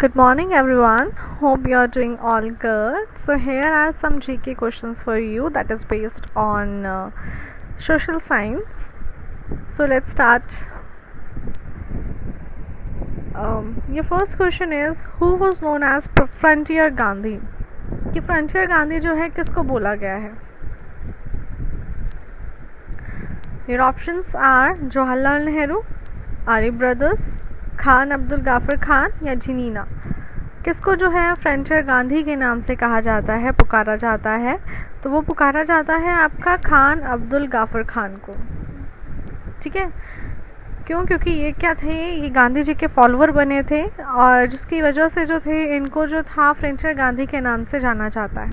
Good morning everyone. Hope you are doing all good. So here are some GK questions for you that is based on social science. So let's start. Your first question is who was known as Frontier Gandhi? कि frontier Gandhi जो है किसको बोला गया है? Your options are Jawaharlal Nehru, आरी brothers, Khan Abdul गाफर Khan या जिनीना. किसको जो है फ्रंटियर गांधी के नाम से कहा जाता है, पुकारा जाता है? तो वो पुकारा जाता है आपका खान अब्दुल गाफर खान को. ठीक है, क्यों? क्योंकि ये क्या थे, ये गांधी जी के फॉलोअर बने थे और जिसकी वजह से जो थे इनको जो था फ्रंटियर गांधी के नाम से जाना जाता है.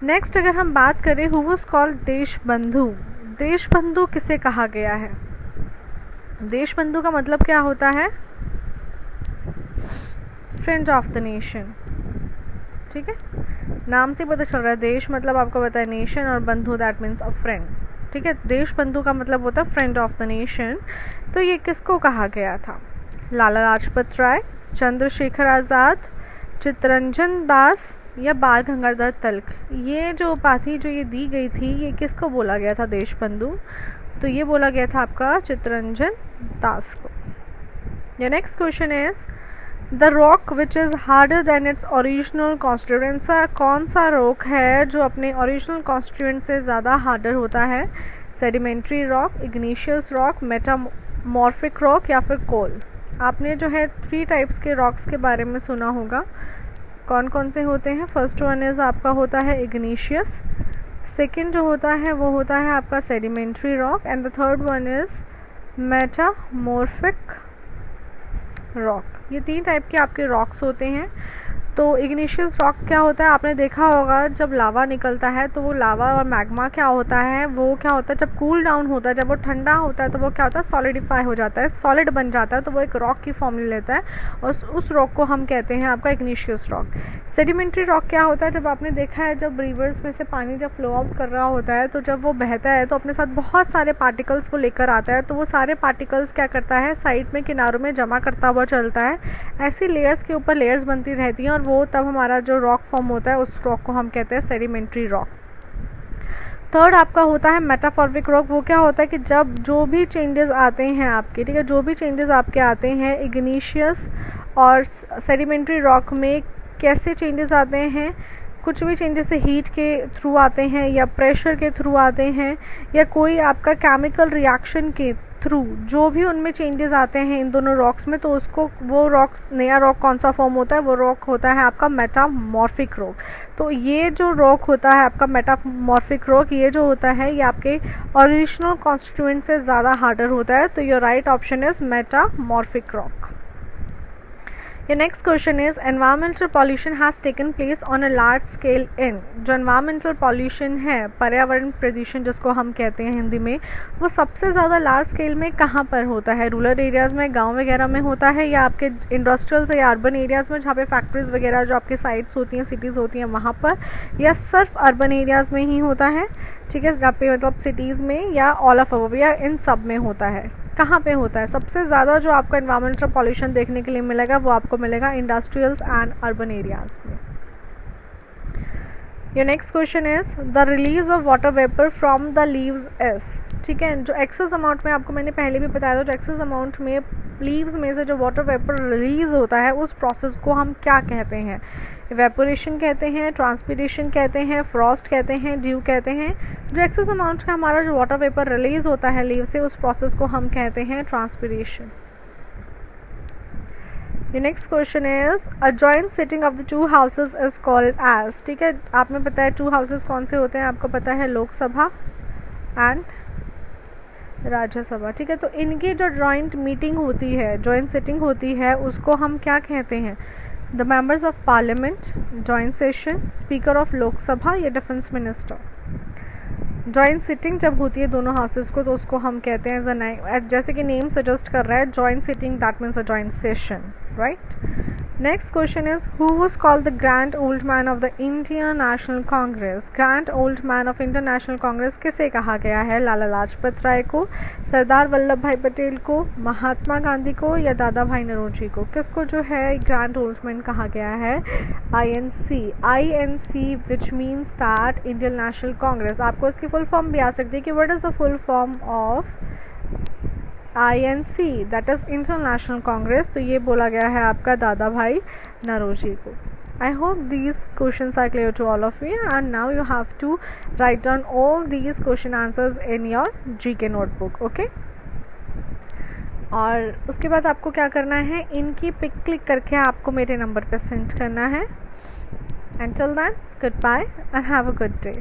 नेक्स्ट अगर हम बात करें who was called Deshbandhu. Deshbandhu किसे कहा गया है? देशबंधु का मतलब क्या होता है? Friend of the nation. ठीक है, नाम से पता चल रहा है. देश मतलब आपको पता है नेशन और बंधु दैट मीन्स अ फ्रेंड. ठीक है, देशबंधु का मतलब होता है फ्रेंड ऑफ द नेशन. तो ये किसको कहा गया था? लाला लाजपत राय, चंद्रशेखर आज़ाद, चित्तरंजन दास या बाल गंगाधर तिलक. ये जो उपाधि जो ये दी गई थी ये किसको बोला गया था देशबंधु? तो ये बोला गया था आपका चित्तरंजन दास को. The next question is the rock which is harder than its original constituent. कौन सा रॉक है जो अपने ओरिजिनल कॉन्स्टिट्यूएंट से ज़्यादा हार्डर होता है? Sedimentary rock, इग्नीशियस rock, metamorphic rock या फिर कोल. आपने जो है 3 टाइप्स के रॉक्स के बारे में सुना होगा. कौन कौन से होते हैं? फर्स्ट वन इज़ आपका होता है इग्नीशियस, सेकेंड जो होता है वो होता है आपका sedimentary rock and the third one is metamorphic rock. ये 3 टाइप के आपके रॉक्स होते हैं. तो इग्निशियस रॉक क्या होता है? आपने देखा होगा जब लावा निकलता है तो वो लावा और मैग्मा क्या होता है, वो क्या होता है जब कूल डाउन होता है, जब वो ठंडा होता है तो वो क्या होता है सॉलिडिफाई हो जाता है, सॉलिड बन जाता है, तो वो एक रॉक की फॉर्म ले लेता है और उस रॉक को हम कहते हैं आपका इग्निशियस रॉक. सेडिमेंट्री रॉक क्या होता है? जब आपने देखा है जब रिवर्स में से पानी जब फ्लो आउट कर रहा होता है तो जब वो बहता है तो अपने साथ बहुत सारे पार्टिकल्स वो लेकर आता है. तो वो सारे पार्टिकल्स क्या करता है साइड में किनारों में जमा करता हुआ चलता है. ऐसी लेयर्स के ऊपर लेयर्स बनती रहती हैं और वो तब हमारा जो रॉक फॉर्म होता है उस रॉक को हम कहते हैं सेडिमेंट्री रॉक. थर्ड आपका होता है मेटामॉर्फिक रॉक. वो क्या होता है कि जब जो भी चेंजेस आते हैं आपके, ठीक है, जो भी चेंजेस आपके आते हैं इग्निशियस और सेडिमेंट्री रॉक में कैसे चेंजेस आते हैं, कुछ भी चेंजेस हीट के थ्रू आते हैं या प्रेशर के थ्रू आते हैं या कोई आपका केमिकल रिएक्शन के थ्रू, जो भी उनमें चेंजेस आते हैं इन दोनों रॉक्स में, तो उसको वो रॉक्स नया रॉक कौन सा फॉर्म होता है? वो रॉक होता है आपका मेटामॉर्फिक रॉक. तो ये जो रॉक होता है आपका मेटामॉर्फिक रॉक, ये जो होता है ये आपके ओरिजिनल कॉन्स्टिट्यूएंट से ज़्यादा हार्डर होता है. तो your right option is metamorphic rock. Your next question is environmental pollution has taken place on a large scale in. जो environmental pollution है, पर्यावरण प्रदूषण जिसको हम कहते हैं हिंदी में, वो सबसे ज़्यादा लार्ज स्केल में कहाँ पर होता है? रूरल एरियाज़ में, गांव वगैरह में होता है या आपके इंडस्ट्रियल से या अर्बन एरियाज़ में जहाँ पे फैक्ट्रीज़ वगैरह जो आपके साइट्स होती हैं, सिटीज़ होती हैं वहाँ पर, या सिर्फ अर्बन एरियाज़ में ही होता है? ठीक है, जहाँ पे मतलब सिटीज़ में या ऑल ऑफ ओवर या इन सब में होता है? कहाँ पे होता है? सबसे ज़्यादा जो आपको एनवायरमेंटल पॉल्यूशन देखने के लिए मिलेगा वो आपको मिलेगा इंडस्ट्रियल्स एंड अर्बन एरियाज़ में. Your next question is the release of water vapour from the leaves is. ठीक है, जो एक्सेस अमाउंट में आपको मैंने पहले भी बताया था, जो एक्सेस अमाउंट में लीव्स में से जो वाटर वेपर रिलीज होता है उस प्रोसेस को हम क्या कहते हैं? इवेपोरेशन कहते हैं, ट्रांसपीरेशन कहते हैं, फ्रॉस्ट कहते हैं, ड्यू कहते हैं. जो एक्सेस अमाउंट का हमारा जो वाटर वेपर रिलीज होता है लीव से, उस प्रोसेस को हम कहते हैं transpiration. The next question is a joint sitting of the two houses is called as. ठीक है, आपने पता है 2 हाउसेस कौन से होते हैं? आपको पता है लोकसभा एंड राज्यसभा. ठीक है, तो इनकी जो जॉइंट मीटिंग होती है, जॉइंट सिटिंग होती है, उसको हम क्या कहते हैं? The members of parliament, joint session, speaker of Lok Sabha या डिफेंस मिनिस्टर. जॉइंट सिटिंग जब होती है दोनों हाउसेस को तो उसको हम कहते हैं जैसे कि नेम सजेस्ट कर रहा है joint sitting, that means a joint session, right. Next question is who was called the grand old man of the Indian national Congress. Grand old man of Indian national Congress किसे कहा गया है? लाला लाजपत राय को, सरदार वल्लभ भाई पटेल को, महात्मा गांधी को या दादा भाई नौरोजी को? किसको जो है ग्रैंड ओल्ड मैन कहा गया है? INC which means that Indian national Congress. आपको इसकी फुल फॉर्म भी आ सकती है कि what is the full form of INC, that is Indian national Congress. तो ये बोला गया है आपका दादा भाई नौरोजी को। I hope these questions are clear to all of you, and now you have to write down all these question answers in your GK notebook, okay? और उसके बाद आपको क्या करना है, इनकी पिक क्लिक करके आपको मेरे नंबर पे सेंड करना है। Until then, goodbye and have a good day.